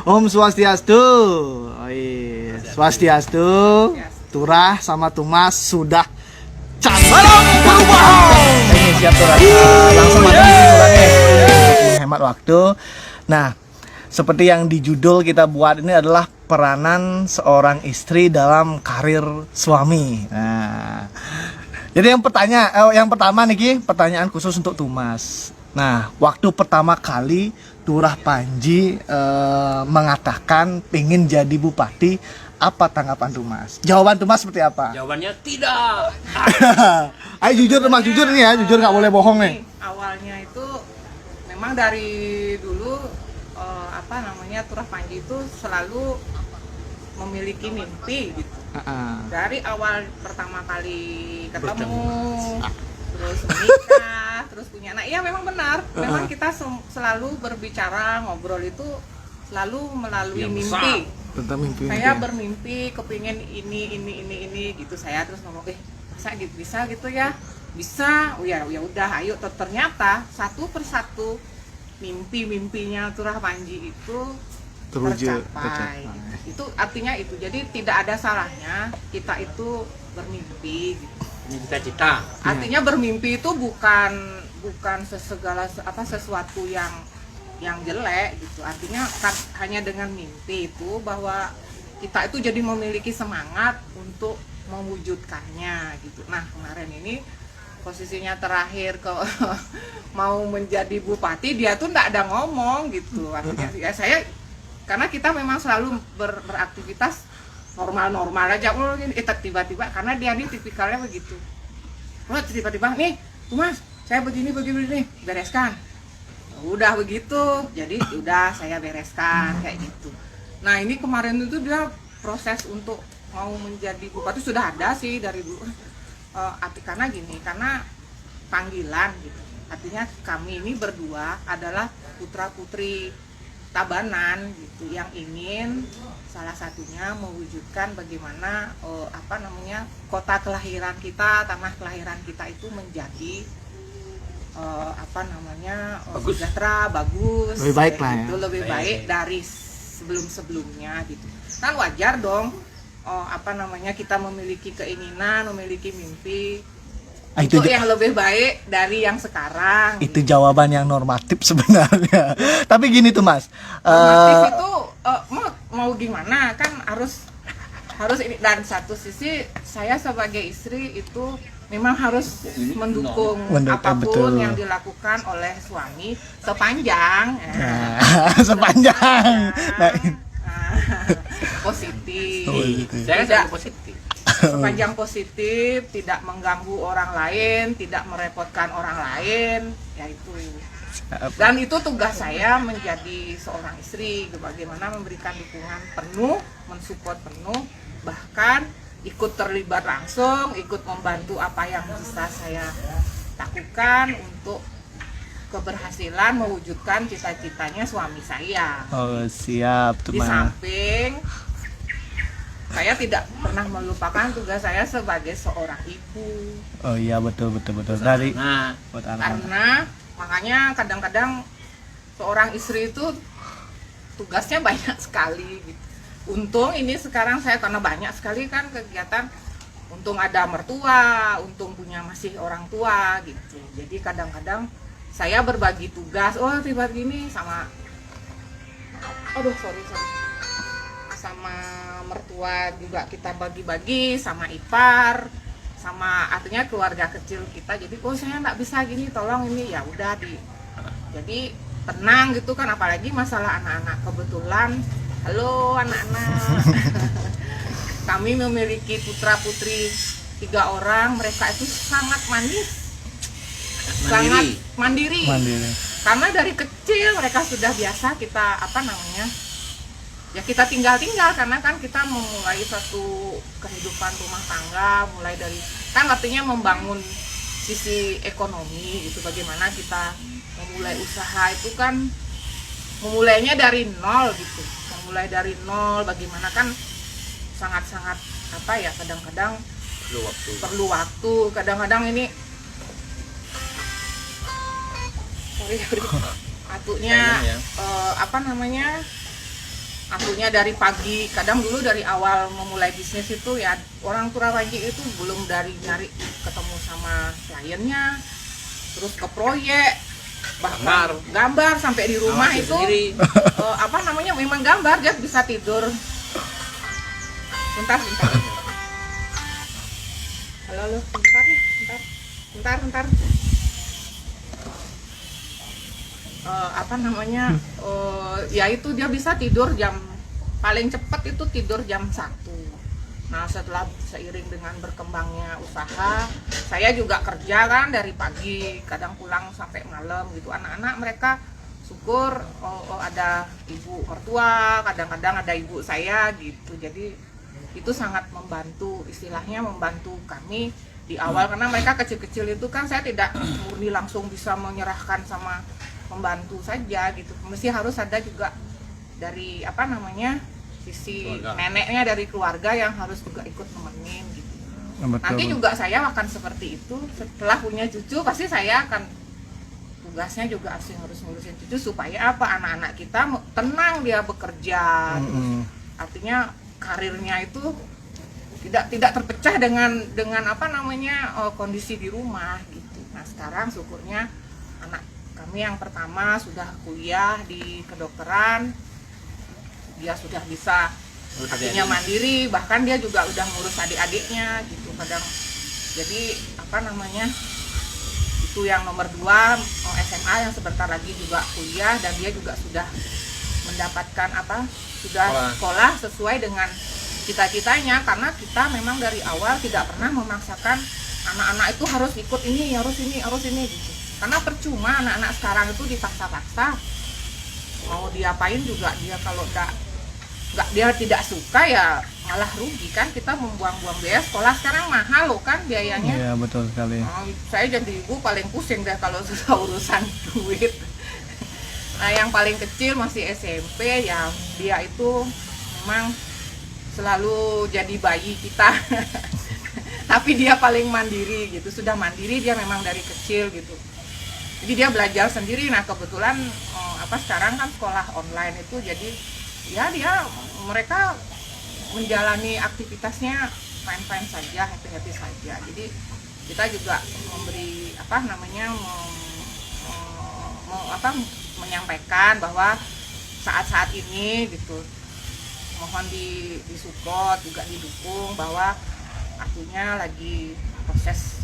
Om Swastiastu. Oh, iya. Swastiastu. Turah sama Tumas sudah salam perubahan. Ini siap Turah. Langsung aja suratnya. Hemat waktu. Nah, seperti yang di judul kita buat ini adalah peranan seorang istri dalam karir suami. Nah, jadi yang pertama nih Ki, pertanyaan khusus untuk Tumas. Nah, waktu pertama kali Turah Panji mengatakan pengen jadi bupati, apa tanggapan Tumas? Jawaban Tumas seperti apa? Jawabannya tidak. Ayo jujur Tumas, jujur nih ya, jujur nggak boleh bohong nih. Awalnya itu memang dari dulu Turah Panji itu selalu memiliki mimpi gitu. Dari awal pertama kali ketemu, terus menikah, terus punya anak. Iya memang benar. Memang kita selalu berbicara, ngobrol itu selalu melalui mimpi. Tentang mimpi. Saya bermimpi kepingin ini gitu. Saya terus ngomong, masa gitu bisa gitu ya? Bisa. Oh ya udah, ayo. Ternyata satu persatu mimpi-mimpinya Turah Panji itu tercapai. Itu artinya itu. Jadi tidak ada salahnya kita itu bermimpi gitu. Cita-cita. Artinya bermimpi itu bukan sesuatu yang jelek gitu. Artinya hanya dengan mimpi itu bahwa kita itu jadi memiliki semangat untuk mewujudkannya gitu. Nah, kemarin ini posisinya terakhir mau menjadi bupati, dia tuh enggak ada ngomong gitu. Artinya ya saya, karena kita memang selalu beraktivitas normal-normal aja. Tiba-tiba karena dia ini tipikalnya begitu. Tiba-tiba nih, Mas, saya begini bereskan. Udah begitu, jadi udah saya bereskan kayak gitu. Nah ini kemarin itu dia proses untuk mau menjadi bupati sudah ada sih dari dulu. Karena panggilan gitu. Artinya kami ini berdua adalah putra putri Tabanan gitu, yang ingin salah satunya mewujudkan bagaimana kota kelahiran kita, tanah kelahiran kita itu menjadi sejahtera, bagus, lebih baik lah gitu, ya. lebih baik dari sebelum-sebelumnya gitu. Kan wajar dong kita memiliki keinginan, memiliki mimpi itu yang lebih baik dari yang sekarang. Itu jawaban yang normatif sebenarnya. Tapi gini tuh Mas, normatif itu mau gimana kan harus ini. Dan satu sisi saya sebagai istri itu memang harus mendukung apapun yang dilakukan oleh suami sepanjang positif. Saya tidak positif. Sepanjang positif, tidak mengganggu orang lain, tidak merepotkan orang lain, ya itu. Dan itu tugas saya menjadi seorang istri, bagaimana memberikan dukungan penuh, mensupport penuh, bahkan ikut terlibat langsung, ikut membantu apa yang bisa saya lakukan untuk keberhasilan mewujudkan cita-citanya suami saya. Oh siap tuh. Di samping saya tidak pernah melupakan tugas saya sebagai seorang ibu. Oh iya betul. Dari buat anak-anak. Karena makanya kadang-kadang seorang istri itu tugasnya banyak sekali gitu. Untung ini sekarang saya karena banyak sekali kan kegiatan, untung ada mertua, untung punya masih orang tua gitu. Jadi kadang-kadang saya berbagi tugas, tiba gini sama sama mertua juga kita bagi-bagi, sama ipar, sama artinya keluarga kecil kita. Jadi saya nggak bisa gini, tolong ini, ya udah jadi tenang gitu kan. Apalagi masalah anak-anak, kebetulan halo anak-anak kami memiliki putra putri 3 orang. Mereka itu sangat manis, sangat mandiri. Karena dari kecil mereka sudah biasa kita kita tinggal karena kan kita memulai satu kehidupan rumah tangga, mulai dari kan artinya membangun sisi ekonomi gitu. Bagaimana kita memulai usaha itu kan memulainya dari nol gitu, bagaimana kan sangat-sangat kadang-kadang perlu waktu. Kadang-kadang ini atunya akunya dari pagi, kadang dulu dari awal memulai bisnis itu ya orang Turawanji itu belum dari nyari ketemu sama kliennya, terus ke proyek, bahkan gambar sampai di rumah Awasi itu sendiri. apa namanya memang gambar dia bisa tidur. Bentar. Halo, bentar ya, bentar. Apa namanya ya itu dia bisa tidur paling cepat itu tidur jam 1. Nah setelah seiring dengan berkembangnya usaha, saya juga kerja kan dari pagi, kadang pulang sampai malam gitu. Anak-anak mereka syukur ada ibu mertua, kadang-kadang ada ibu saya gitu. Jadi itu sangat membantu, istilahnya membantu kami di awal, karena mereka kecil-kecil itu kan saya tidak murni langsung bisa menyerahkan sama membantu saja gitu, mesti harus ada juga dari apa namanya sisi keluarga. Neneknya dari keluarga yang harus juga ikut nemenin gitu. Betul. Nanti juga saya akan seperti itu setelah punya cucu, pasti saya akan tugasnya juga harus ngurusin cucu supaya apa, anak-anak kita tenang dia bekerja terus, artinya karirnya itu tidak terpecah dengan apa namanya kondisi di rumah gitu. Nah sekarang syukurnya anak kami yang pertama sudah kuliah di kedokteran, dia sudah bisa artinya mandiri, bahkan dia juga udah ngurus adik-adiknya gitu kadang. Jadi apa namanya itu yang nomor 2 SMA yang sebentar lagi juga kuliah, dan dia juga sudah mendapatkan sudah sekolah sesuai dengan cita-citanya, karena kita memang dari awal tidak pernah memaksakan anak-anak itu harus ikut ini harus ini gitu. Karena percuma anak-anak sekarang itu dipaksa-paksa, mau diapain juga dia kalau dia tidak suka ya malah rugi kan, kita membuang-buang biaya. Sekolah sekarang mahal loh kan biayanya. Iya betul sekali. Saya jadi ibu paling pusing deh kalau susah urusan duit. Nah yang paling kecil masih SMP ya, dia itu memang selalu jadi bayi kita. Tapi dia paling mandiri gitu, sudah mandiri dia memang dari kecil gitu. Jadi dia belajar sendiri. Nah kebetulan sekarang kan sekolah online itu, jadi ya mereka menjalani aktivitasnya fine-fine saja, happy-happy saja. Jadi kita juga memberi menyampaikan bahwa saat-saat ini gitu mohon disupport, juga didukung, bahwa artinya lagi proses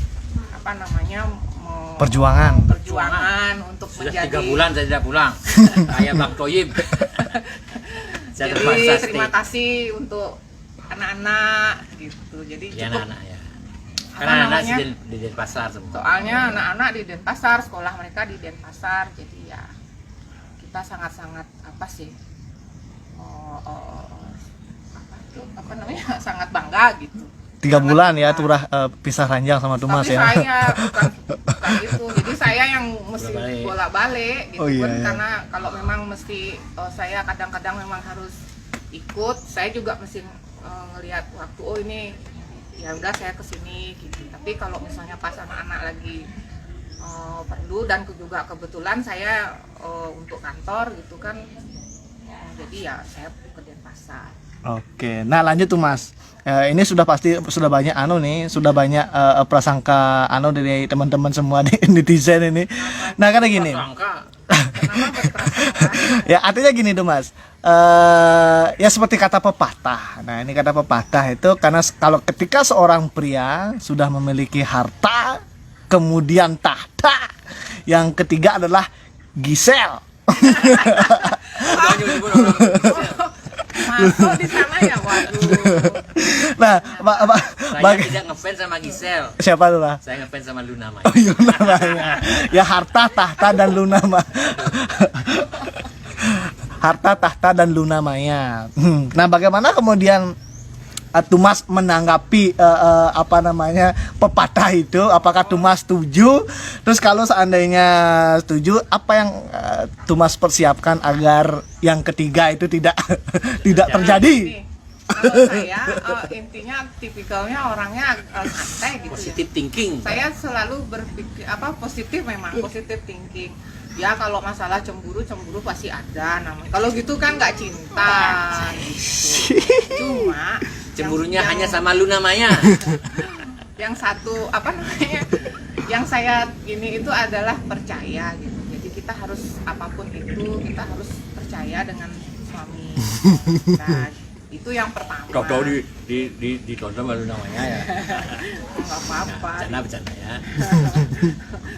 perjuangan untuk Sudah menjadi 3 bulan saya tidak pulang. Kayak Bang Toyib. Saya jadi terpaksa terima stay. kasih untuk anak-anak gitu. Jadi Ya, cukup anak-anak ya. apa Karena anak namanya? di Denpasar semua. Soalnya anak-anak di Denpasar, sekolah mereka di Denpasar, jadi ya kita sangat-sangat sangat bangga gitu. 3 bulan ya Turah pisah ranjang sama Tumas Tapi ya. saya bukan itu, jadi saya yang mesti Bolak-balik. bolak-balik gitu Oh, iya, kan, iya. karena kalau memang mesti saya kadang-kadang memang harus ikut, saya juga mesti ngelihat waktu, oh ini ya udah saya kesini gitu. Tapi kalau misalnya pas anak-anak lagi perlu, dan juga kebetulan saya untuk kantor gitu kan, jadi ya saya ke Denpasar. Oke, nah lanjut tuh Mas. Ini sudah banyak sudah banyak prasangka dari teman-teman semua di netizen ini. Nah karena gini, Prasangka. Kenapa berprasangka? ya artinya gini tuh Mas. Ya seperti kata pepatah. Nah ini kata pepatah itu karena kalau ketika seorang pria sudah memiliki harta, kemudian tahta, yang ketiga adalah Gisel. Udah nyebut orang. Masuk di sana ya, waduh. Nah, Saya tidak ngefans sama Gisel. siapa tuh lah? Saya ngefans sama Luna Maya. Oh, Luna Maya. Ya harta, tahta dan Luna Maya. Harta, tahta dan Luna Maya. Nah, bagaimana kemudian Tumas menanggapi pepatah itu? Apakah Tumas setuju? Terus kalau seandainya setuju, apa yang Tumas persiapkan agar yang ketiga itu tidak terjadi? Nih, kalau saya intinya tipikalnya orangnya santai gitu Positive ya. thinking. Saya selalu berpikir positif, memang positif thinking. Ya kalau masalah cemburu pasti ada namanya. Kalau gitu kan nggak cinta gitu. Cuma Cemburunya yang- hanya sama lu namanya. yang satu apa namanya? Yang saya ini itu adalah percaya gitu. Jadi kita harus apapun itu kita harus percaya dengan suami. Nah, itu yang pertama. Tahu ditonton baru namanya ya. Nggak apa-apa. Bercanda ya.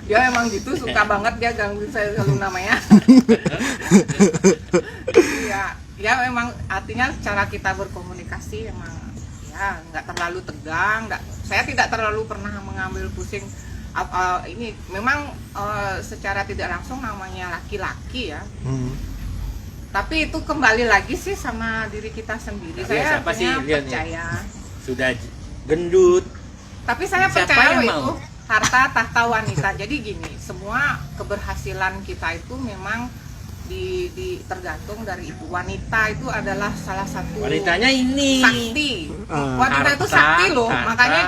Dia emang gitu suka banget dia gangguin saya selalu namanya. Ya memang artinya cara kita berkomunikasi emang ya nggak terlalu tegang, saya tidak terlalu pernah mengambil pusing. Ini memang secara tidak langsung namanya laki-laki ya. Tapi itu kembali lagi sih sama diri kita sendiri. Tapi Saya siapa sih punya lihat nih? percaya. Sudah gendut. Tapi saya Siapa percaya yang itu mau? harta tahta wanita. Jadi gini, semua keberhasilan kita itu memang tergantung dari ibu. Wanita itu adalah salah satu Wanitanya ini. sakti. Wanita itu Harta, sakti loh. harta. Makanya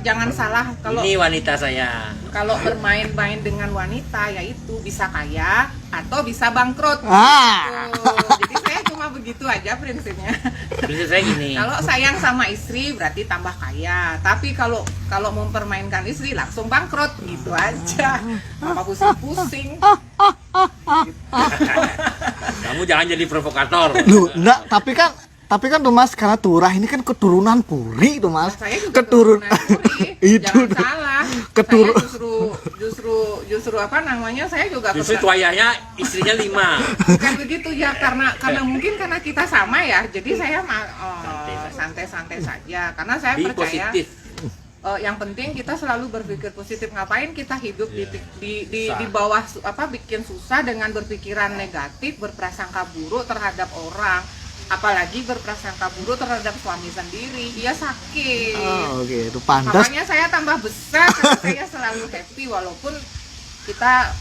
jangan salah Ini wanita saya. kalau bermain-main dengan wanita yaitu bisa kaya atau bisa bangkrut. Ah. Tuh. Jadi saya cuma begitu aja prinsipnya. Prinsip saya gini. Kalau sayang sama istri berarti tambah kaya. Tapi kalau mempermainkan istri langsung bangkrut gitu aja. Apa pusing-pusing. Kamu jangan jadi provokator. Loh, enggak, tapi kan tuh Mas, karena Turah ini kan keturunan Puri tuh Mas. Saya juga Keturun keturunan Puri. itu Jangan salah. Keturun- Saya justru apa namanya? Saya juga Justru itu keturunan- ayahnya istrinya 5. bukan begitu ya karena mungkin karena kita sama ya. Jadi saya santai-santai saja karena saya Be percaya positif. yang penting kita selalu berpikir positif. Ngapain kita hidup di Susah. bawah bikin susah dengan berpikiran negatif, berprasangka buruk terhadap orang, apalagi berprasangka buruk terhadap suami sendiri. Dia sakit. Oh, oke, itu pantas. Makanya saya tambah besar karena saya selalu happy walaupun kita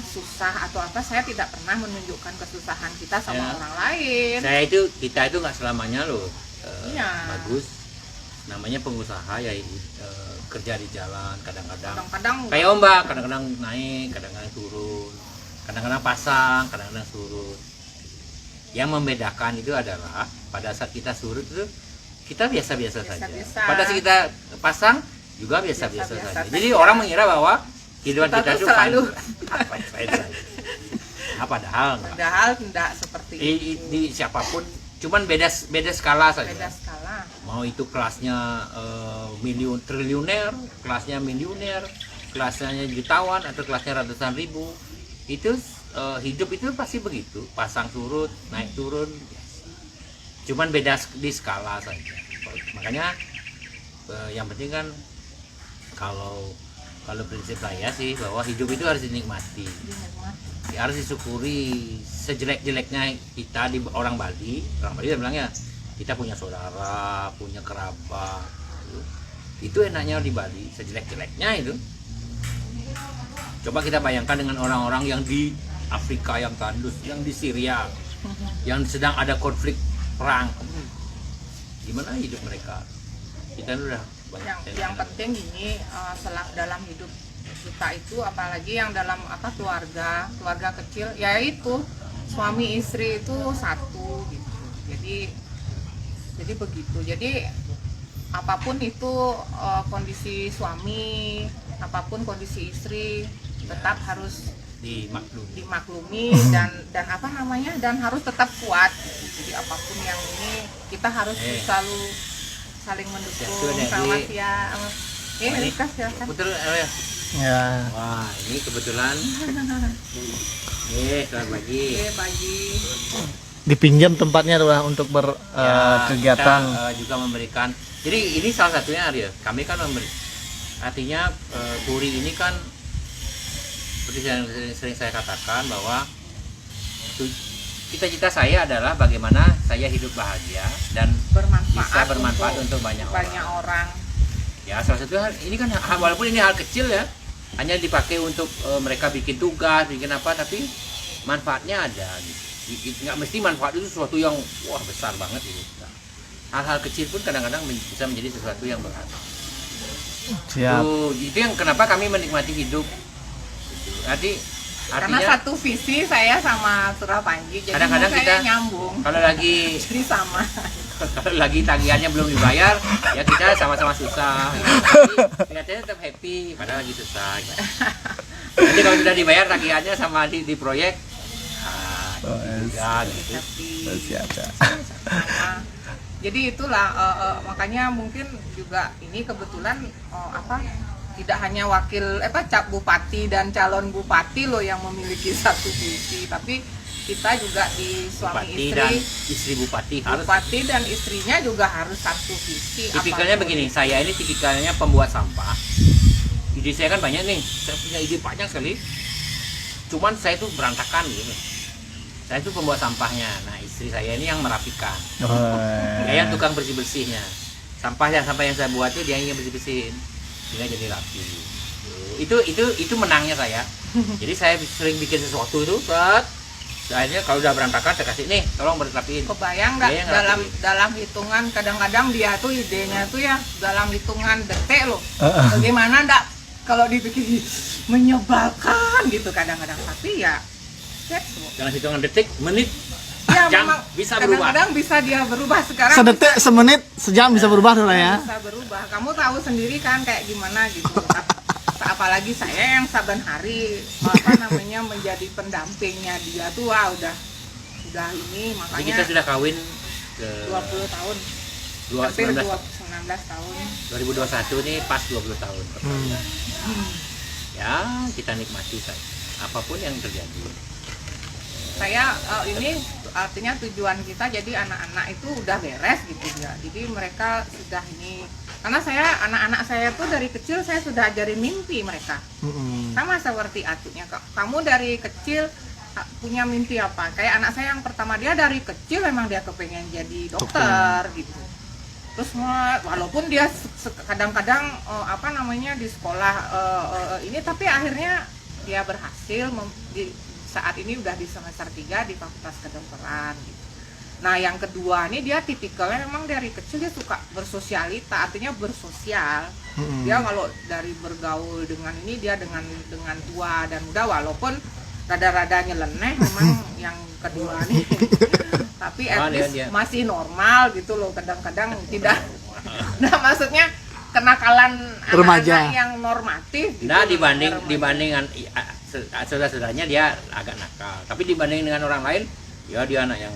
susah atau apa, saya tidak pernah menunjukkan kesusahan kita sama Ya. orang lain. Kita itu nggak selamanya loh Iya. bagus. Namanya pengusaha ya kerja di jalan kadang-kadang. Kadang-kadang Kayak ombak, kadang-kadang naik, kadang-kadang turun, kadang-kadang pasang, kadang-kadang surut. Yang membedakan itu adalah pada saat kita surut itu kita biasa-biasa saja. Biasa-biasa. Pada saat kita pasang juga biasa-biasa Biasa-biasa saja. saja. Jadi orang mengira bahwa kehidupan Kita kita tuh itu selalu fine saja. Nah, padahal enggak. padahal tidak seperti itu. Di siapapun, cuman beda skala saja. Beda skala. Mau itu kelasnya triliuner, kelasnya miliuner, kelasnya jutawan atau kelasnya ratusan ribu, itu hidup itu pasti begitu, pasang surut, naik turun, cuman beda di skala saja. Makanya yang penting kan kalau prinsip saya sih bahwa hidup itu harus dinikmati, harus disyukuri. Sejelek-jeleknya kita di orang Bali dia bilangnya kita punya saudara, punya kerabat, itu enaknya di Bali. Sejelek-jeleknya itu, coba kita bayangkan dengan orang-orang yang di Afrika yang tandus, yang di Syria, yang sedang ada konflik perang, gimana hidup mereka? Kita udah banyak. Yang penting gini, dalam hidup kita itu, apalagi yang dalam keluarga kecil, yaitu suami istri itu satu gitu. Jadi begitu. Jadi apapun itu kondisi suami, apapun kondisi istri, tetap harus dimaklumi dan harus tetap kuat. Jadi apapun yang ini kita harus selalu saling mendukung. Selamat siang. Lukas silakan. Betul ya. Ya. Wah, ini kebetulan. Selamat pagi. Pagi. Dipinjam tempatnya tuh lah untuk berkegiatan. Kita juga memberikan. Jadi ini salah satunya Arya. Kami kan artinya Puri ini kan seperti yang sering saya katakan bahwa cita-cita saya adalah bagaimana saya hidup bahagia dan bisa bermanfaat untuk banyak orang. Ya, salah satu ini kan walaupun ini hal kecil ya, hanya dipakai untuk mereka bikin tugas, bikin apa, tapi manfaatnya ada gitu. Nggak mesti manfaat itu sesuatu yang wah besar banget itu. Hal-hal kecil pun kadang-kadang bisa menjadi sesuatu yang berharga. Siap. Itu yang kenapa kami menikmati hidup. Nanti Karena Artinya satu visi saya sama Surah Panji, jadi kadang-kadang saya kita nyambung. kalau lagi Jadi sama. kalau lagi tagihannya belum dibayar, ya kita sama-sama susah. Kelihatannya tetap happy, padahal lagi susah. Gitu. Nanti kalau sudah dibayar tagihannya sama di proyek, ya gitu. Siap. Sama. Jadi itulah makanya mungkin juga ini kebetulan tidak hanya wakil cap bupati dan calon bupati loh yang memiliki satu visi, tapi kita juga di suami Bupati dan istri, istri bupati harus. bupati dan istrinya juga harus satu visi. Tipikalnya apapun. begini, saya ini tipikalnya pembuat sampah. Ide saya kan banyak nih, saya punya ide banyak sekali. Cuman saya tuh berantakan gitu. Saya tuh pembuat sampahnya. Nah, istri saya ini yang merapikan. Dia yang tukang bersih-bersihnya. Sampah yang saya buat itu dia yang bersih-bersihin. Sehingga jadi rapi. Itu menangnya saya. Jadi saya sering bikin sesuatu itu, akhirnya kalau udah berantakan saya kasih nih, tolong rapiin. Kebayang nggak Dia yang dalam hitungan kadang-kadang dia tuh idenya tuh ya dalam hitungan detik loh. Bagaimana ndak kalau dipikir menyebalkan gitu kadang-kadang, tapi ya Dalam hitungan detik, menit, ya jam memang bisa berubah. kadang-kadang bisa dia berubah sekarang. Sedetik, semenit, sejam bisa berubah tuh ya. Bisa berubah. Kamu tahu sendiri kan kayak gimana gitu. Apalagi saya yang saban hari menjadi pendampingnya dia tuh udah ini, Jadi makanya kita sudah kawin ke 20 tahun. Hampir 19 tahun. 2021 nih pas 20 tahun. Ya, kita nikmati saja apapun yang terjadi. Saya ini artinya tujuan kita jadi anak-anak itu udah beres gitu ya. Jadi mereka sudah ini, karena anak-anak saya tuh dari kecil saya sudah ajarin mimpi mereka. Sama seperti Atunya, kamu dari kecil punya mimpi apa? Kayak anak saya yang pertama, dia dari kecil memang dia kepengen jadi dokter gitu. Terus walaupun dia kadang-kadang di sekolah ini, tapi akhirnya dia berhasil saat ini udah di semester 3 di Fakultas Kedokteran gitu. Nah, yang kedua ini dia tipikalnya memang dari kecil dia suka bersosialita, artinya bersosial. Dia kalau dari bergaul dengan ini, dia dengan tua dan muda, walaupun rada-rada nyeleneh memang yang kedua nih. Tapi at least masih normal gitu loh, kadang-kadang tidak. Nah, maksudnya kenakalan Remaja anak-anak yang normatif gitu. Nah, dibandingkan saudara-saudaranya dia agak nakal, tapi dibanding dengan orang lain ya dia anak yang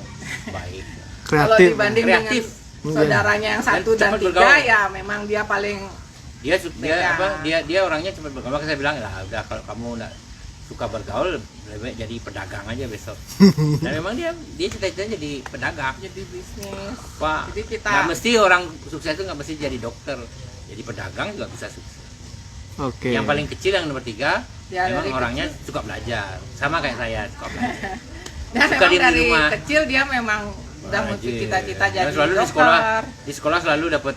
baik. Kalau Kreatif. dibanding Kreatif. dengan saudaranya yang 1 dan 3 ya memang dia paling dia orangnya cepat bergaul. Maka saya bilang lah, udah kalau kamu nggak suka bergaul, lebih baik jadi pedagang aja besok. Dan memang dia cita-citanya jadi pedagang, jadi bisnis. Pak. Jadi kita Nggak mesti orang sukses itu nggak mesti jadi dokter, jadi pedagang juga bisa sukses. Oke. Yang paling kecil yang nomor 3 Ya, memang dari orangnya suka belajar, sama kayak saya suka belajar. dan suka memang diem di dari rumah. kecil dia memang udah Rajin. cita-cita Dan jadi selalu dokter. di sekolah selalu dapat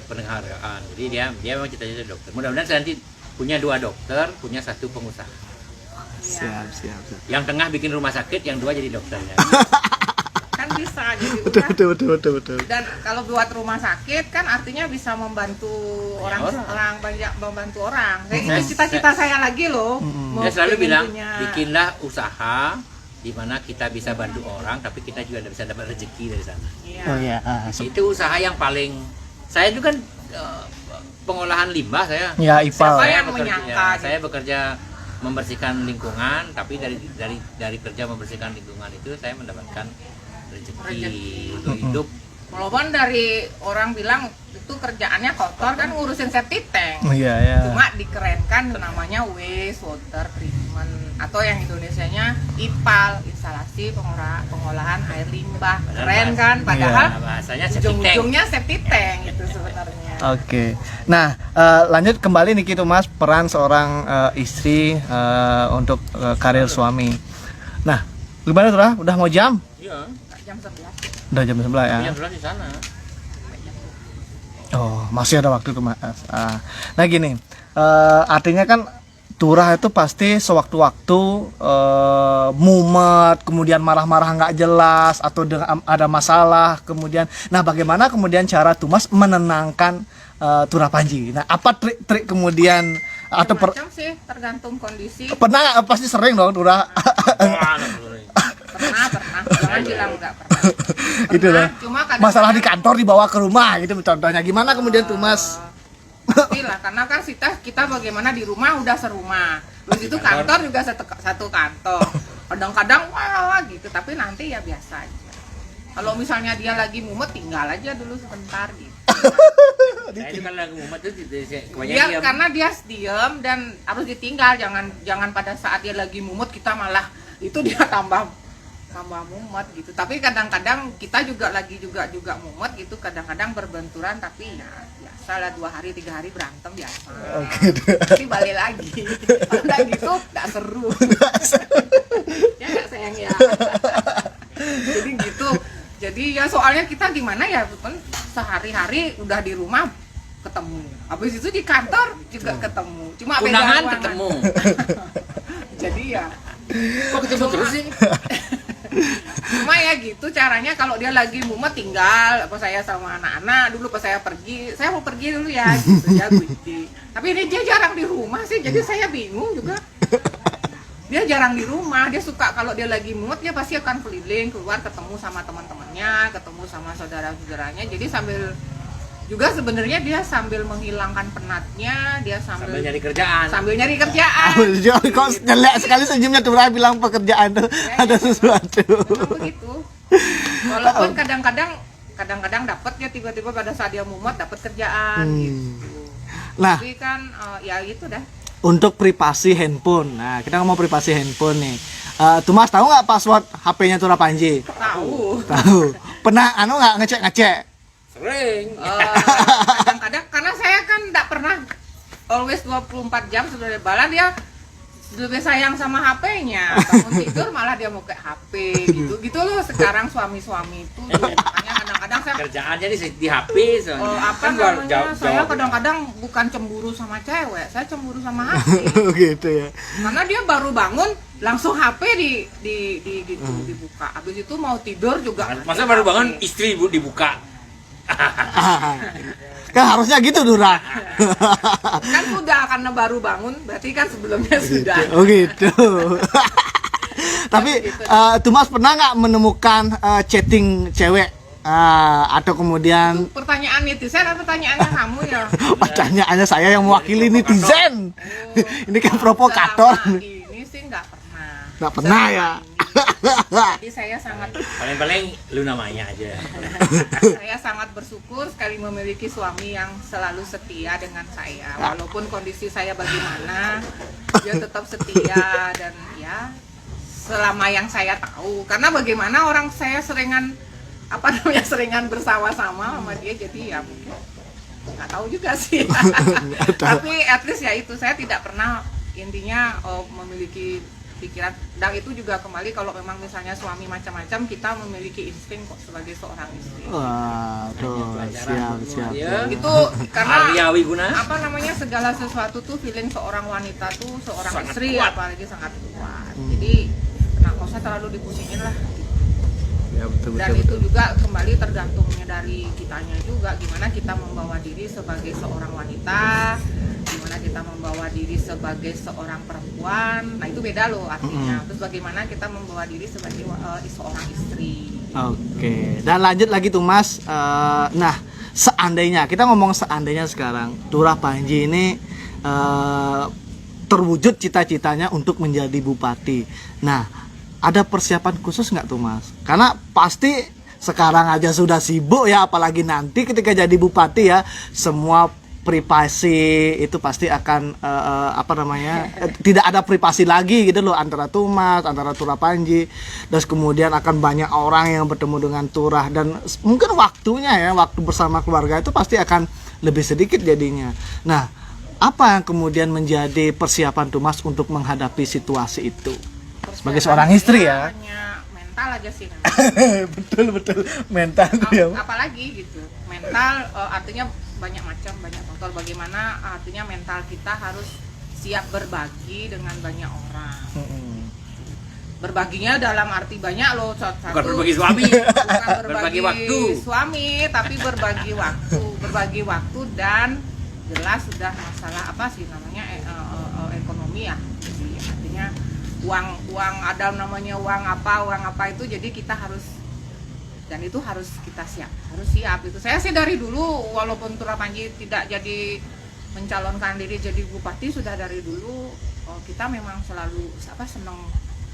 penghargaan. Jadi dia memang cita-cita dokter. Mudah-mudahan saya nanti punya 2 dokter, punya 1 pengusaha. Siap. Yang tengah bikin rumah sakit, yang 2 jadi dokternya. Kan bisa jadi Betul. Dan kalau buat rumah sakit kan artinya bisa membantu orang banyak, membantu orang. Itu cita-cita saya lagi loh. Dia selalu pengen bilang, punya. bikinlah usaha di mana kita bisa bantu orang, tapi kita juga bisa dapat rezeki dari sana. Iya. Oh ya. Itu usaha yang paling, saya itu kan pengolahan limbah saya. Ya, IPAL. Siapa yang menyangka Saya bekerja membersihkan lingkungan, tapi dari kerja membersihkan lingkungan itu saya mendapatkan rezeki untuk hidup. Walaupun dari orang bilang itu kerjaannya kotor kan, ngurusin septic tank. Iya. Cuma dikerenkan namanya waste water treatment, atau yang Indonesianya IPAL, instalasi pengolahan air limbah. Keren kan, padahal Bahasanya septic tank. ujung-ujungnya septic tank itu sebenarnya. Oke. Nah, lanjut kembali nih gitu Mas, peran seorang istri untuk karir suami. Nah, gimana tuh? Udah mau jam? Iya, Jam 11. Udah jam 11 ya. yang di sana. Oh, masih ada waktu tuh Mas. Nah gini, artinya kan Turah itu pasti sewaktu-waktu mumet, kemudian marah-marah nggak jelas, atau ada masalah, kemudian, nah bagaimana kemudian cara Tumas menenangkan Turah Panji? Nah, apa trik-trik kemudian Atau macam sih, tergantung kondisi. pernah nggak? Pasti sering dong Turah. Pernah, jangan bilang enggak pernah. Itu lah. Cuma Masalah di kantor dibawa ke rumah gitu contohnya. Gimana kemudian tuh Mas? pastilah, karena kan kita bagaimana di rumah udah serumah, terus itu kantor juga satu kantor. Kadang-kadang wah gitu, tapi nanti ya biasa aja. Kalau misalnya dia lagi mumet, tinggal aja dulu sebentar gitu. Saya itu kan lagi mumet tuh Dia karena dia diam dan harus ditinggal, jangan pada saat dia lagi mumet kita malah itu dia tambah mumet gitu. Tapi kadang-kadang kita juga mumet gitu, kadang-kadang berbenturan, tapi ya biasalah 2 hari 3 hari berantem biasa. Tapi balik lagi. Udah gitu enggak seru. Ya enggak sayang ya. Jadi gitu. Jadi ya soalnya kita gimana ya, kan sehari-hari udah di rumah ketemu. Habis itu di kantor juga ketemu. Cuma beda undangan ruangan. ketemu. Jadi ya Kok ketemu terus sih? cuma ya gitu caranya. Kalau dia lagi mumet tinggal apa saya sama anak-anak dulu, pas saya mau pergi dulu ya gitu ya gitu. Tapi ini dia jarang di rumah sih, jadi saya bingung juga. Dia jarang di rumah, dia suka kalau dia lagi mumet dia pasti akan keliling keluar, ketemu sama teman-temannya, ketemu sama saudara-saudaranya. Jadi sambil juga sebenarnya dia sambil menghilangkan penatnya, dia sambil Nyari kerjaan. Kok jelek sekali senyumnya Turah bilang pekerjaan tuh ada sesuatu. Memang begitu. Walaupun kadang-kadang dapat ya, tiba-tiba pada saat dia mumet dapat kerjaan gitu. Nah, Tapi kan ya itu dah. untuk privasi handphone. Nah, kita ngomong privasi handphone nih. Tuh Mas tahu nggak password HP-nya Turah Panji? Tahu. Tahu. Pernah nggak ngecek? Sering. Kadang-kadang karena saya kan enggak pernah always 24 jam sudah balan, dia lebih sayang sama HP-nya. Bangun tidur malah dia mau ke HP gitu loh sekarang suami-suami itu. Makanya kadang-kadang saya Kerjaannya di HP soalnya. apa Kan gua namanya, saya jawab. kadang-kadang bukan cemburu sama cewek, saya cemburu sama HP. Gitu ya. Karena dia baru bangun langsung HP dibuka. Habis itu mau tidur juga. Masa baru bangun istri dibuka. Kan harusnya gitu Turah. Kan sudah, karena baru bangun berarti kan sebelumnya sudah. Oh gitu. Tapi tuh Mas pernah nggak menemukan chatting cewek atau kemudian Pertanyaan netizen atau pertanyaannya kamu ya? pertanyaannya saya yang mewakili netizen. Ini kan provokator. Selama ini sih nggak pernah. Nggak pernah ya. Jadi saya Paling-paling lu namanya aja. sangat bersyukur sekali memiliki suami yang selalu setia dengan saya. Walaupun kondisi saya bagaimana, dia tetap setia dan ya selama yang saya tahu. Karena bagaimana orang saya seringan bersama-sama sama dia, jadi ya mungkin nggak tahu juga sih. Tapi at least ya itu, saya tidak pernah intinya memiliki pikiran. Dan itu juga kembali kalau memang misalnya suami macam-macam, kita memiliki insting kok sebagai seorang istri. Wah, tuh siap. Ya. Itu karena Aryawi guna. apa namanya, segala sesuatu tuh feeling seorang wanita tuh, seorang Sangat istri kuat. apalagi sangat kuat. Jadi nggak usah terlalu dipusingin lah. Ya, betul. Dan itu juga kembali tergantungnya dari kitanya juga, gimana kita membawa diri sebagai seorang wanita, gimana kita membawa diri sebagai seorang perempuan. Nah itu beda loh artinya. Terus bagaimana kita membawa diri sebagai seorang istri. Oke, dan lanjut lagi tuh Mas. Nah, seandainya kita ngomong seandainya sekarang Turah Panji ini terwujud cita-citanya untuk menjadi bupati. Nah, ada persiapan khusus nggak tuh Mas? Karena pasti sekarang aja sudah sibuk ya, apalagi nanti ketika jadi bupati ya, semua privasi itu pasti akan tidak ada privasi lagi gitu loh antara Tumas, antara Turah Panji. Dan kemudian akan banyak orang yang bertemu dengan Turah, dan mungkin waktunya ya, waktu bersama keluarga itu pasti akan lebih sedikit jadinya. Nah, apa yang kemudian menjadi persiapan Tumas untuk menghadapi situasi itu? Sebagai seorang istri ya. Hanya mental aja sih. betul mental ya. Apalagi gitu. Mental artinya banyak faktor. Bagaimana artinya mental kita harus siap berbagi dengan banyak orang. Berbaginya dalam arti banyak loh. Bukan berbagi suami. Bukan Berbagi waktu. suami, tapi berbagi waktu dan jelas sudah masalah apa sih namanya ekonomi ya. Jadi artinya uang ada namanya uang apa itu, jadi kita harus, dan itu harus kita harus siap itu. Saya sih dari dulu walaupun Turah Panji tidak jadi mencalonkan diri jadi bupati, sudah dari dulu kita memang selalu senang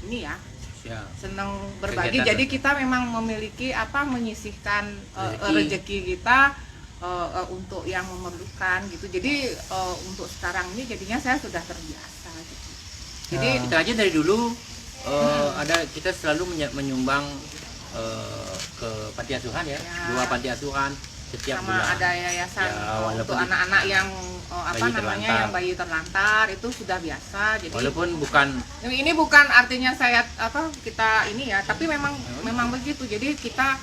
ini ya, senang berbagi. Kegiatan. Jadi kita memang memiliki menyisihkan rezeki kita untuk yang memerlukan gitu. Jadi untuk sekarang ini jadinya saya sudah terbiasa gitu. Jadi Kita aja dari dulu ada, kita selalu menyumbang ke panti asuhan ya, 2 panti asuhan setiap sama bulan. ada yayasan Ya, untuk walaupun anak-anak yang bayi terlantar. yang bayi terlantar itu sudah biasa. Jadi Walaupun bukan ini bukan artinya saya kita ini ya, tapi memang begitu. Jadi kita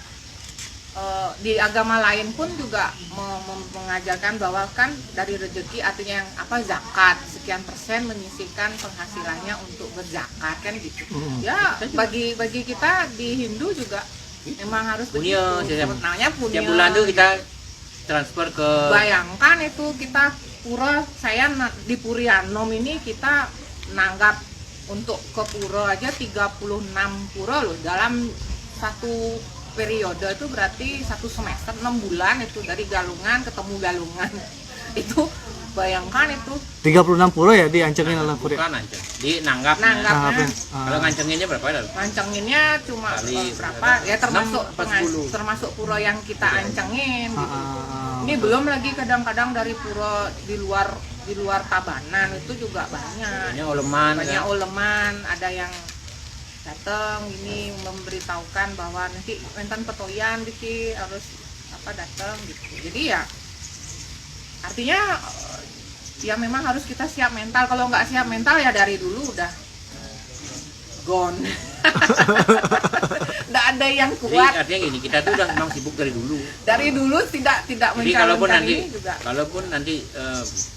di agama lain pun juga mengajarkan bahwa kan dari rezeki artinya yang zakat, sekian persen menyisihkan penghasilannya untuk berzakat kan gitu. Ya bagi kita di Hindu juga memang harus punya, begitu. Namanya punya. setiap bulan tuh kita transfer ke Bayangkan itu kita saya di Purianom ini kita nanggap untuk ke pura aja 36 pura loh dalam satu periode, itu berarti 1 semester 6 bulan itu dari Galungan ketemu Galungan. Itu bayangkan itu 36 pura ya diancengin oleh Puri. bukan anceng, di nanggapnya. nanggapnya. Kalau ngancenginnya berapa ya? Ngancenginnya cuma Kali berapa ya, termasuk 6 pas 10. termasuk pura yang kita ancengin gitu. Ah, Ini belum lagi kadang-kadang dari pura di luar Tabanan itu juga banyak. Banyak oleman. Banyak kan? oleman, ada yang datang ini memberitahukan bahwa nanti enten petoyan diki harus datang gitu. Jadi ya artinya ya memang harus kita siap mental. Kalau nggak siap mental ya dari dulu udah gone. Nggak ada yang Jadi kuat. artinya gini, kita tuh udah memang sibuk dari dulu. Dari dulu tidak Jadi kalaupun mencalonkan nanti ini juga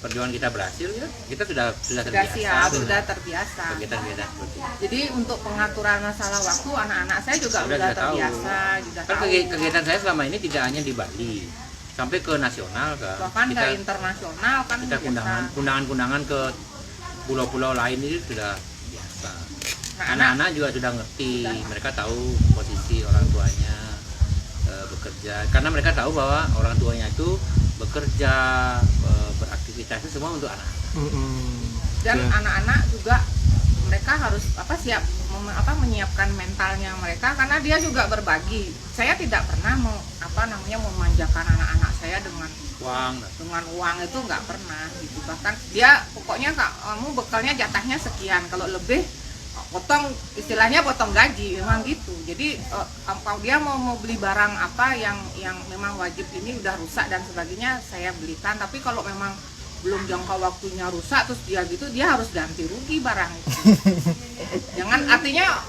perjuangan kita berhasil ya, kita sudah sudah terbiasa. siap, dengan sudah terbiasa. kegiatan-kegiatan seperti itu. Jadi untuk pengaturan masalah waktu anak-anak saya juga Sudah sudah tahu. terbiasa, juga Kan tahu. kegiatan saya selama ini tidak hanya di Bali, sampai ke nasional kan. Bahkan Kita ke internasional kan kita biasa. kundangan ke pulau-pulau lain itu sudah biasa. Nah, Anak-anak juga sudah ngerti, mereka tahu posisi orang tuanya bekerja, karena mereka tahu bahwa orang tuanya itu bekerja, beraktivitas itu semua untuk anak. dan Ya. anak-anak juga mereka harus siap menyiapkan mentalnya mereka, karena dia juga berbagi. Saya tidak pernah memanjakan anak-anak saya dengan Uang, uang itu nggak pernah gitu. Bahkan dia pokoknya kamu bekalnya jatahnya sekian, kalau lebih potong, istilahnya potong gaji memang gitu. Jadi kalau dia mau beli barang apa yang memang wajib ini udah rusak dan sebagainya saya belikan, tapi kalau memang belum jangka waktunya rusak terus dia harus ganti rugi barang itu. Jangan artinya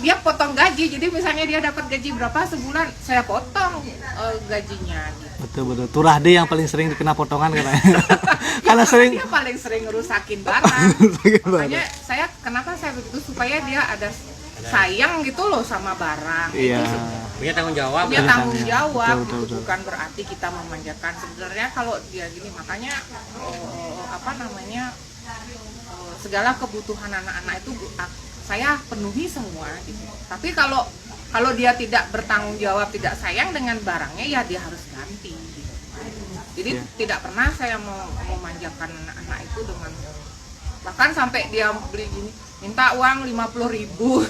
dia potong gaji, jadi misalnya dia dapat gaji berapa sebulan, saya potong gajinya gitu. Betul. Turah deh yang paling sering dikena potongan katanya. Karena sering Dia paling sering ngerusakin barang. Makanya kenapa saya begitu, supaya dia ada sayang gitu loh sama barang. Iya. Itu punya tanggung jawab. punya ya. tanggung jawab. Betul. Itu bukan berarti kita memanjakan. Sebenarnya kalau dia gini, makanya segala kebutuhan anak-anak itu saya penuhi semua gitu. Tapi kalau dia tidak bertanggung jawab, tidak sayang dengan barangnya, ya dia harus ganti gitu. Jadi Iya. tidak pernah saya memanjakan anak itu dengan, bahkan sampai dia beli gini minta uang 50.000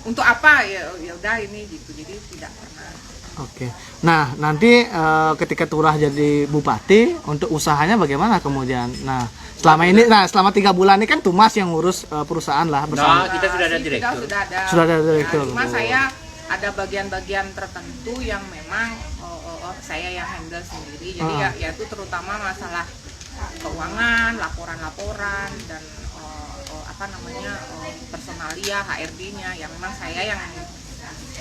untuk apa, ya udah ini gitu. Jadi tidak pernah. Oke. Nah, nanti ketika Turah jadi bupati, untuk usahanya bagaimana kemudian? Nah, selama 3 bulan ini kan Tumas yang ngurus perusahaan lah bersama. Nah, kita sudah ada Kita direktur. Sudah ada direktur. Cuma saya ada bagian-bagian tertentu yang memang saya yang handle sendiri. Jadi yaitu terutama masalah keuangan, laporan-laporan, dan personalia, HRD-nya yang memang saya yang.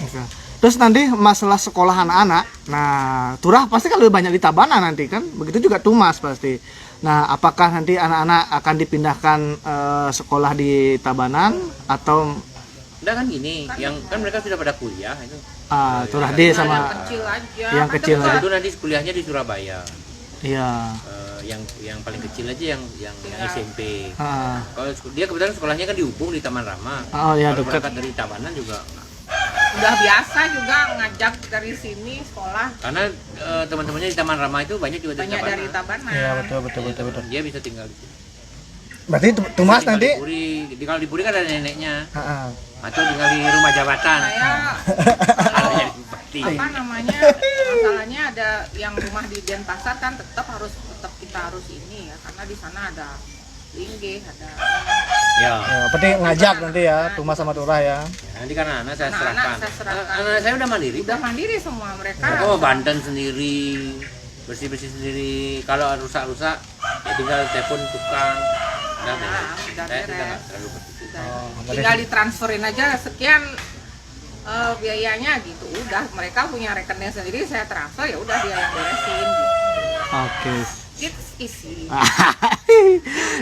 Oke. Terus nanti masalah sekolah anak-anak, nah Turah pasti kan lebih banyak di Tabanan nanti kan, begitu juga Tumas pasti. Nah, apakah nanti anak-anak akan dipindahkan sekolah di Tabanan atau Udah kan gini, yang kan mereka sudah pada kuliah itu. Turah D Yang sama kecil aja. yang Kan kecil dekat. aja. Itu nanti kuliahnya di Surabaya. iya. yang paling kecil aja yang SMP. Kalau dia kebetulan sekolahnya kan di Ubung di Taman Rama. Oh ya, Kalau dekat. berangkat dari Tabanan juga Udah biasa juga ngajak dari sini sekolah. karena teman-temannya di Taman Rama itu banyak juga Banyak dari Tabanan. Iya, betul. Dia bisa tinggal di sini. Berarti Tumas Tinggal nanti di Puri. Kalau di Puri kan ada neneknya. Heeh. Atau tinggal di rumah jabatan. Saya Kalau kalau jadi bupati. apa namanya masalahnya ada yang rumah di Denpasar kan tetap kita harus ini ya karena di sana ada linggih ada Ya. Ya, penting ngajak nanti ya, Tumas sama Turah ya. Nanti karena anak saya Anak-anak serahkan. saya serahkan. Anak saya udah mandiri. udah mandiri semua mereka. Mereka mau Banten sendiri, bersih-bersih sendiri. Kalau rusak-rusak, ya tinggal telepon tukang. Udah beres. udah Saya sudah beres. nggak terlalu peduli. Tinggal ditransferin aja sekian biayanya gitu. Udah mereka punya rekening sendiri, saya transfer ya udah dia yang beresin gitu. Oke. It's easy.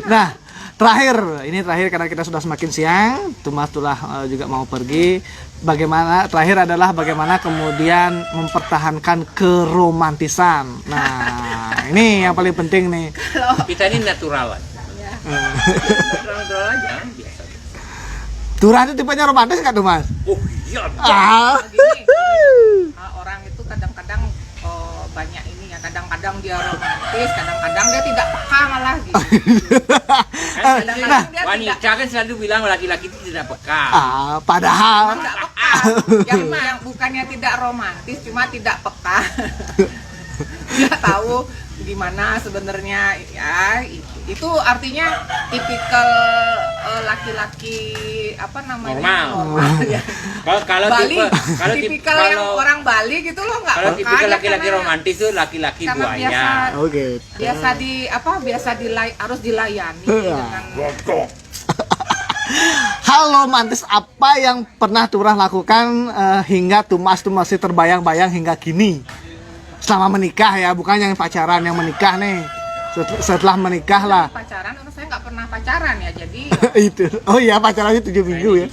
Nah, terakhir karena kita sudah semakin siang, Tumas Turah juga mau pergi. Terakhir adalah bagaimana kemudian mempertahankan keromantisan. Nah, ini yang paling penting nih. Kita ini natural aja. Ya. Natural aja, biasa. Turah itu tipenya romantis nggak Tumas? Oh iya. Ah. Gini, orang itu kadang-kadang banyak ini ya, kadang-kadang dia romantis, kadang-kadang dia tidak peka malah gitu. Nah, wanita kan selalu bilang laki-laki itu tidak peka. Padahal Tidak peka. Yang bukannya tidak romantis, cuma tidak peka. Dia tahu gimana sebenarnya ya itu artinya tipikal laki-laki apa namanya Normal. ya. Kalau Bali, tipikal tipikal yang orang Bali gitu loh nggak kalau peka tipikal aja laki-laki karena- romantis itu laki-laki karena buaya. oke. harus dilayani dengan Hal romantis apa yang pernah Turah lakukan hingga Tumas tuh masih terbayang-bayang hingga kini? Selama menikah ya, bukan yang pacaran, yang menikah nih. Setelah menikah lah. pacaran. Saya nggak pernah pacaran ya, jadi Itu. Oh iya, pacarannya 7 minggu ya.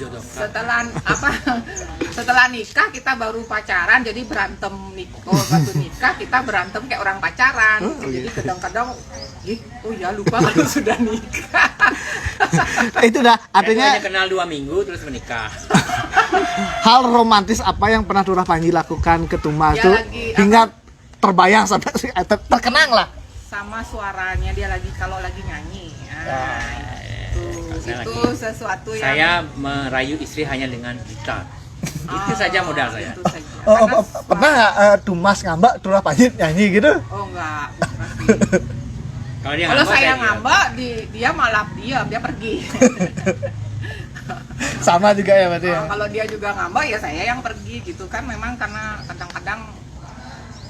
setelah nikah kita baru pacaran, jadi berantem waktu nikah kita berantem kayak orang pacaran. Jadi kadang-kadang, oh ya lupa kalau sudah nikah. Itu dah artinya Hanya kenal 2 minggu terus menikah. hal romantis apa yang pernah Turah Panji lakukan ke Tumas Dia tuh lagi, hingga terbayang sampai terkenang lah. Sama suaranya dia kalau lagi nyanyi. Saya Itu lagi- sesuatu yang Saya merayu istri hanya dengan gitar. Itu saja modal saya. Itu saja. Oh, Karena pernah nggak Tumas ngambak Turah Panji nyanyi gitu? oh enggak. Kalau dia Kalau ngambek, saya diam. ngambek, dia malah diam, dia pergi. Sama juga ya berarti ya. Kalau dia juga ngambek ya saya yang pergi gitu kan. Memang karena kadang-kadang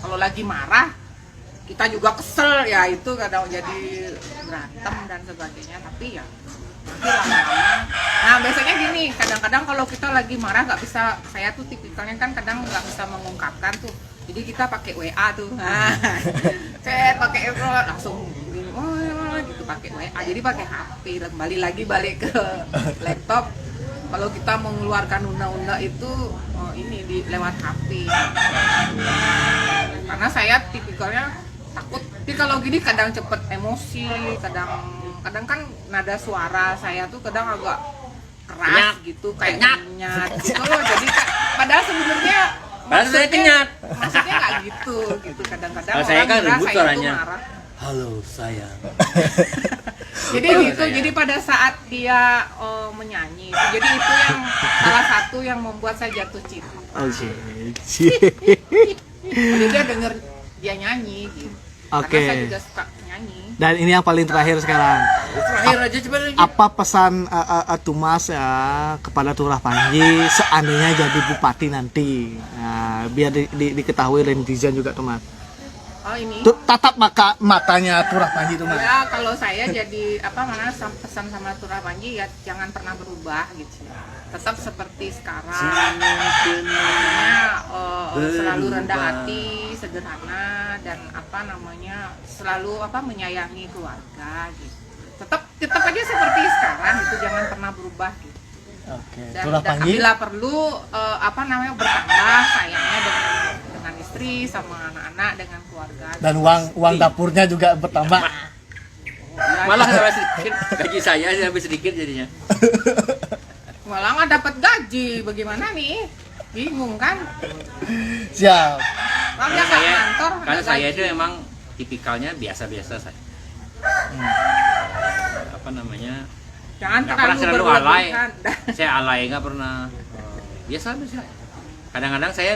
kalau lagi marah kita juga kesel ya, itu kadang jadi berantem dan sebagainya, tapi ya nanti lama-lama. Nah biasanya gini, kadang-kadang kalau kita lagi marah nggak bisa, saya tuh tipikalnya kan kadang nggak bisa mengungkapkan tuh, jadi kita pakai WA tuh, chat pakai langsung gini, gitu pakai WA, jadi pakai HP, balik ke laptop. Kalau kita mengeluarkan undang-undang itu ini lewat HP. Karena saya tipikalnya takut, tapi kalau gini kadang cepet emosi, kadang kan nada suara saya tuh kadang agak keras Kenyat. gitu, kayak kenyat gitu loh. Jadi padahal sebenarnya Padahal saya kenyat. maksudnya nggak gitu kadang-kadang Kalau saya kan kira rembut saya tuh suaranya. marah. Halo sayang. Jadi Oh, gitu, saya. jadi pada saat dia menyanyi, jadi itu yang salah satu yang membuat saya jatuh cinta. Oke. Jadi dia denger dia nyanyi gitu. Oke. Karena saya juga suka nyanyi. Dan ini yang paling terakhir sekarang. Terakhir aja coba lagi. Apa pesan Tumas ya kepada Turah Panji seandainya jadi bupati nanti? Nah, biar diketahui netizen juga Tumas. Oh ini. Tuh, tatap matanya Turah Panji Tumas. Ya kalau saya jadi pesan sama Turah Panji ya jangan pernah berubah gitu. Tetap seperti sekarang. Artinya selalu rendah hati, sederhana dan selalu menyayangi keluarga gitu. Tetap aja seperti sekarang itu, jangan pernah berubah gitu. Oke. Dan Turah Panji. bila perlu bertambah sayangnya dengan istri sama anak-anak, dengan keluarga. Dan uang dapurnya juga bertambah. Malah tambah sedikit, gaji saya lebih sedikit jadinya. Malah nggak dapat gaji, bagaimana nih? Bingung kan? Siap. Kalau Karena dia saya, kantor, karena ada saya gaji. itu emang tipikalnya biasa-biasa saya. Apa namanya? Jangan Nggak pernah terlalu alay. berlebihan. Saya alay nggak pernah. Biasa-biasa. Kadang-kadang saya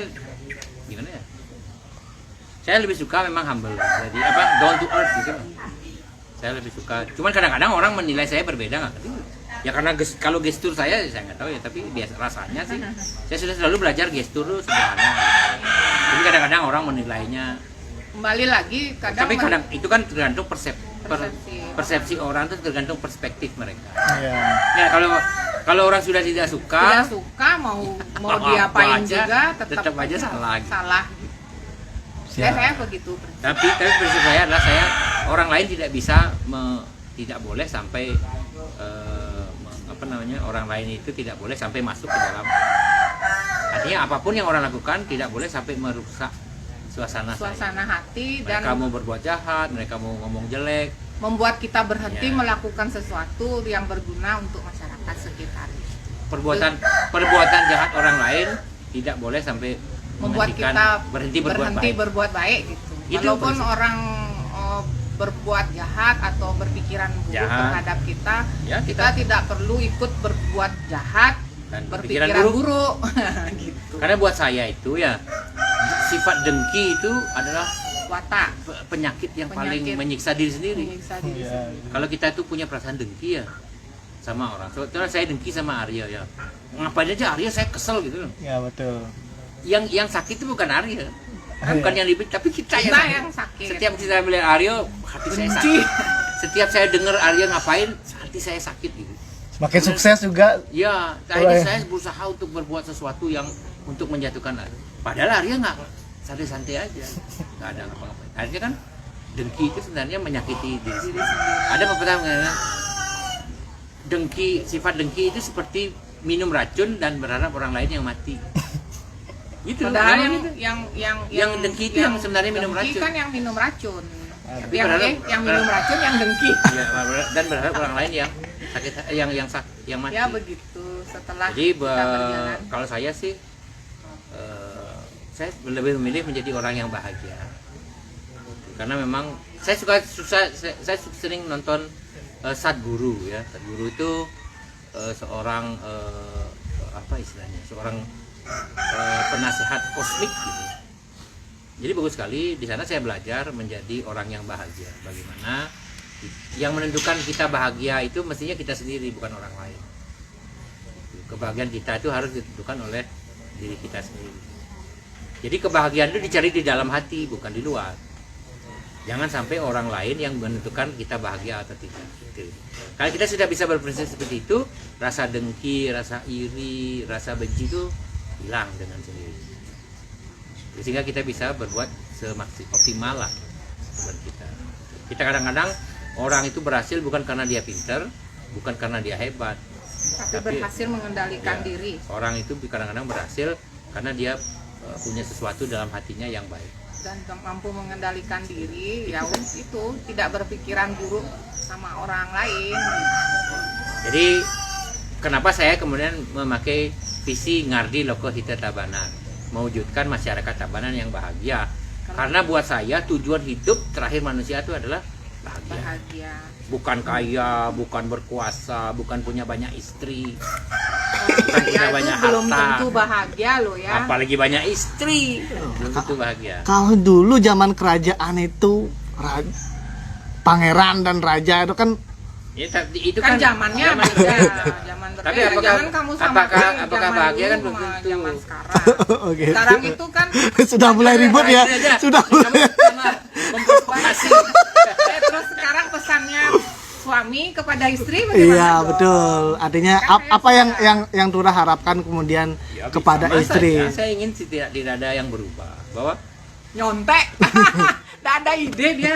gimana ya? Saya lebih suka memang humble. Jadi apa? Down to earth gitu. Saya lebih suka. Cuman kadang-kadang orang menilai saya berbeda nggak? Ya karena kalau gestur saya nggak tahu ya. Tapi biasa rasanya sih. Saya sudah selalu belajar gestur tuh sederhana. Jadi kadang-kadang orang menilainya. Kembali lagi kadang Tapi kadang itu kan tergantung Persepsi. persepsi orang tuh tergantung perspektif mereka. Iya. Ya kalau orang sudah tidak suka, tidak suka mau apa diapain aja, juga tetap aja salah gitu. Salah. Siap. Saya begitu. Tapi prinsip saya adalah orang lain tidak bisa tidak boleh sampai apa namanya, orang lain itu tidak boleh sampai masuk ke dalam. Artinya apapun yang orang lakukan tidak boleh sampai merusak suasana saya. Hati Mereka dan mau berbuat jahat, mereka mau ngomong jelek, membuat kita berhenti Ya. melakukan sesuatu yang berguna untuk masyarakat sekitar. perbuatan jahat orang lain tidak boleh sampai Membuat menghentikan kita berhenti berbuat baik. berbuat baik gitu. Itu Walaupun prinsip. orang berbuat jahat atau berpikiran buruk Jahat. terhadap kita, Ya, kita tidak perlu ikut berbuat jahat Dan berpikiran berpikiran buruk gitu. Karena buat saya itu ya sifat dengki itu adalah Watak penyakit yang paling Penyakit. menyiksa diri sendiri. menyiksa diri Iya. sendiri. Kalau kita itu punya perasaan dengki ya sama orang. Soalnya saya dengki sama Arya ya. Ngapain aja Arya saya kesel gitu loh. Ya betul. Yang sakit itu bukan Arya. Bukan yang ribet tapi kita Kita yang yang sakit. Setiap kita melihat Arya hati saya Benci. sakit. Setiap saya dengar Arya ngapain hati saya sakit gitu. Semakin sukses juga. Ya, akhirnya saya berusaha untuk berbuat sesuatu yang untuk menjatuhkan Arya. Padahal Arya nggak santai-santai aja, nggak ada apa-apa. Akhirnya kan dengki itu sebenarnya menyakiti diri sendiri. Ada pepatah mengatakan sifat dengki itu seperti minum racun dan berharap orang lain yang mati. Gitu. Padahal memang gitu. Yang dengki itu yang sebenarnya minum dengki racun. kan yang minum racun. Tapi yang berharap- yang minum racun yang dengki. Ya, dan berharap orang lain yang sakit, yang mati. Ya begitu. Setelah Jadi kita berjalan. kalau saya sih saya lebih memilih menjadi orang yang bahagia karena memang saya saya sering nonton Sadguru ya. Sadguru itu seorang apa istilahnya, seorang penasehat kosmik gitu. Jadi bagus sekali di sana saya belajar menjadi orang yang bahagia. Bagaimana yang menentukan kita bahagia itu mestinya kita sendiri, bukan orang lain. Kebahagiaan kita itu harus ditentukan oleh diri kita sendiri. Jadi kebahagiaan itu dicari di dalam hati, bukan di luar. Jangan sampai orang lain yang menentukan kita bahagia atau tidak. Gitu. Kalau kita sudah bisa berprinsip seperti itu, rasa dengki, rasa iri, rasa benci itu hilang dengan sendiri. Sehingga kita bisa berbuat optimal lah buat kita. Kita kadang-kadang orang itu berhasil bukan karena dia pintar, bukan karena dia hebat, tapi berhasil mengendalikan ya, diri. Orang itu kadang-kadang berhasil karena dia punya sesuatu dalam hatinya yang baik. Dan mampu mengendalikan diri, ya itu tidak berpikiran buruk sama orang lain. Jadi kenapa saya kemudian memakai visi Ngardi Loko Hita Tabanan, mewujudkan masyarakat Tabanan yang bahagia. Karena buat saya tujuan hidup terakhir manusia itu adalah bahagia. Bukan kaya, bukan berkuasa, bukan punya banyak istri, bukan punya Ya, banyak itu belum harta. tentu bahagia loh ya. Apalagi banyak istri, belum tentu bahagia. Kalau dulu zaman kerajaan itu pangeran dan raja itu kan Ya, tapi itu Kan kan zamannya zaman beda, berbeda. zaman berbeda. Tapi apakah- Jangan kamu samakan apakah zaman bahagia dulu kan belum sama tentu. zaman sekarang. Oke. Sekarang itu kan sudah mulai ribut ya. Sudah mulai. Memprovokasi. terus sekarang pesannya suami kepada istri bagaimana? Iya dong? betul. Artinya Kan apa yang saya yang Turah harapkan kemudian Ya, kepada sama istri. saja. Saya ingin tidak ada yang berubah. Bahwa Nyontek. Tidak ada ide dia.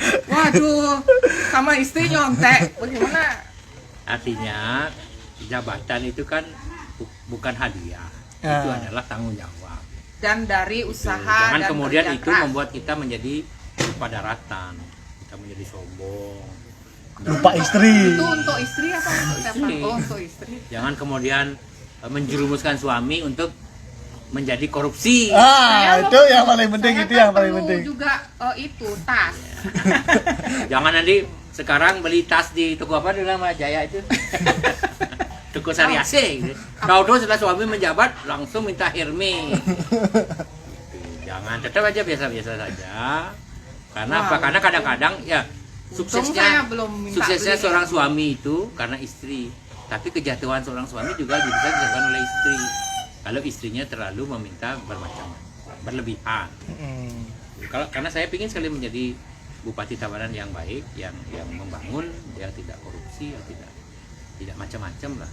Waduh, sama istri nyontek. Bagaimana? artinya jabatan itu kan bukan hadiah. Ya. Itu adalah tanggung jawab. Dan dari usaha Jangan dan kemudian kerja itu keras. membuat kita menjadi padaratan, kita menjadi sombong. lupa istri. Itu untuk istri apa untuk siapa? Istri. Oh, untuk istri. Jangan kemudian menjerumuskan suami untuk menjadi korupsi. Saya Itu yang paling penting, saya itu kan yang paling perlu penting. juga itu tas. Jangan nanti sekarang beli tas di toko apa dulu nama Jaya itu. Toko Sari AC gitu. Tahu setelah suami menjabat langsung minta Hermes. Jangan, tetap aja biasa-biasa saja. Karena apa? Wow. Karena kadang-kadang ya Untung saya belum minta suksesnya beli. seorang suami itu karena istri. Tapi kejatuhan seorang suami juga bisa disebabkan oleh istri. Kalau istrinya terlalu meminta berlebihan. Karena saya ingin sekali menjadi Bupati Tabanan yang baik, yang membangun, yang tidak korupsi, yang tidak macam-macam lah.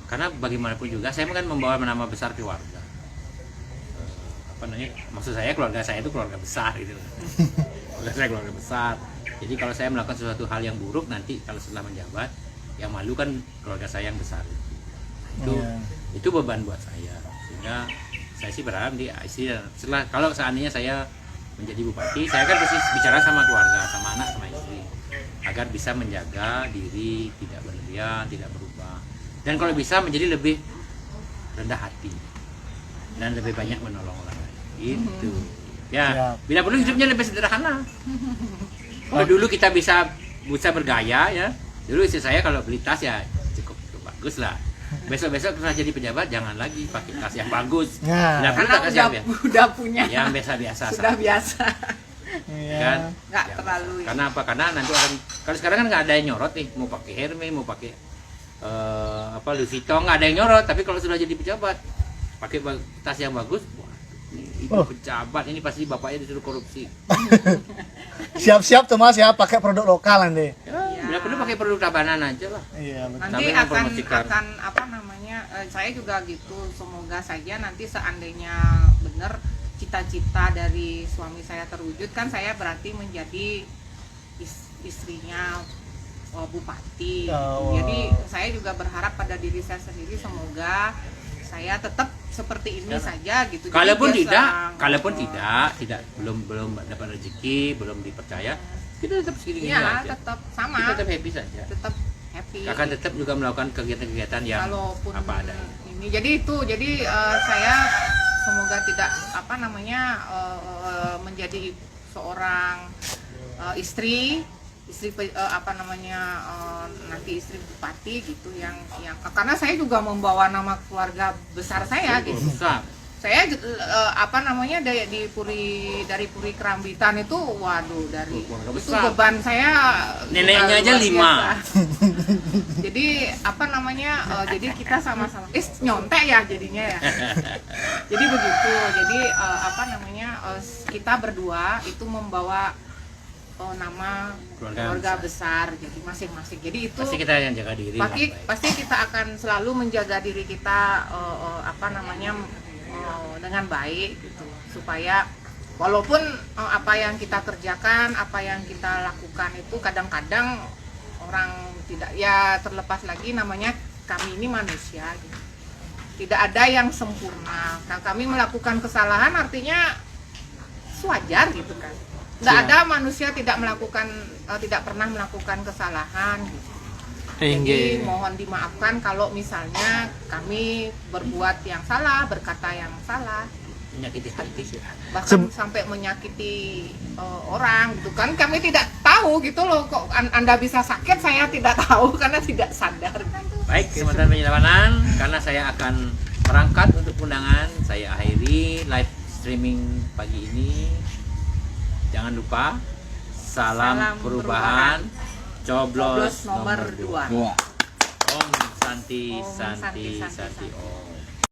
Karena bagaimanapun juga saya kan membawa nama besar keluarga. Maksud saya keluarga saya itu keluarga besar gitu. Keluarga saya keluarga besar. Jadi kalau saya melakukan sesuatu hal yang buruk nanti kalau setelah menjabat, yang malu kan keluarga saya yang besar. Itu beban buat saya. Sehingga saya sih berharap di istri dan setelah kalau seandainya saya menjadi bupati, saya kan pasti bicara sama keluarga, sama anak, sama istri agar bisa menjaga diri, tidak berlebihan, tidak berubah. Dan kalau bisa menjadi lebih rendah hati dan lebih banyak menolong orang lain. Itu. Ya, bila perlu hidupnya lebih sederhana. Kalau dulu kita bisa bergaya ya. Dulu istri saya kalau beli tas ya cukup bagus lah. Besok-besok setelah jadi pejabat jangan lagi pakai tas yang bagus. Bila perlu Karena tas yang udah punya. yang biasa-biasa Sudah saja. biasa. Kan? Nggak Ya, terlalu. Karena apa? Karena nanti akan kalau sekarang kan nggak ada yang nyorot nih, mau pakai Hermes, mau pakai Louis Vuitton, nggak ada yang nyorot. Tapi kalau sudah jadi pejabat, pakai tas yang bagus, wah, ini pejabat ini pasti bapaknya disuruh korupsi. Siap-siap tuh Mas ya, pakai produk lokal nanti. Bila perlu pakai produk Tabanan aja lah. Iya, betul. Nanti Sampai mempromosikan. akan apa namanya? Saya juga gitu. Semoga saja nanti seandainya benar cita-cita dari suami saya terwujud kan saya berarti menjadi istrinya bupati. Oh. Jadi saya juga berharap pada diri saya sendiri semoga saya tetap seperti ini saja gitu. Jadi Kalaupun biasa, tidak belum dapat rezeki, belum dipercaya, kita tetap segini ya aja. tetap sama. Kita tetap happy saja. Tetap happy. Akan tetap juga melakukan kegiatan-kegiatan yang Kalaupun apa adanya. ini jadi saya semoga tidak apa namanya menjadi seorang istri nanti istri bupati gitu yang karena saya juga membawa nama keluarga besar saya gitu. Besar. Saya dari Puri Kerambitan itu waduh dari Keluarga itu besar. beban saya Neneknya juga aja luar 5. biasa. Jadi jadi kita sama-sama nyontek ya jadinya ya. Jadi begitu. Jadi kita berdua itu membawa nama keluarga besar jadi masing-masing. Jadi itu Pasti kita yang jaga diri. pasti kita akan selalu menjaga diri kita dengan baik gitu supaya walaupun apa yang kita kerjakan, apa yang kita lakukan itu kadang-kadang orang tidak ya terlepas lagi namanya kami ini manusia gitu. Tidak ada yang sempurna. Nah, kami melakukan kesalahan artinya wajar gitu kan. Nggak ada manusia tidak pernah melakukan kesalahan gitu. Jadi mohon dimaafkan kalau misalnya kami berbuat yang salah, berkata yang salah, Menyakiti hati. bahkan sampai menyakiti orang gitu kan. Kami tidak tahu gitu loh, kok Anda bisa sakit, saya tidak tahu karena tidak sadar. Baik, kesempatan penyelawanan karena saya akan berangkat untuk undangan, saya akhiri live streaming pagi ini. Jangan lupa salam perubahan, coblos nomor 2. Om Santi Om Santi Santi, Santi Om.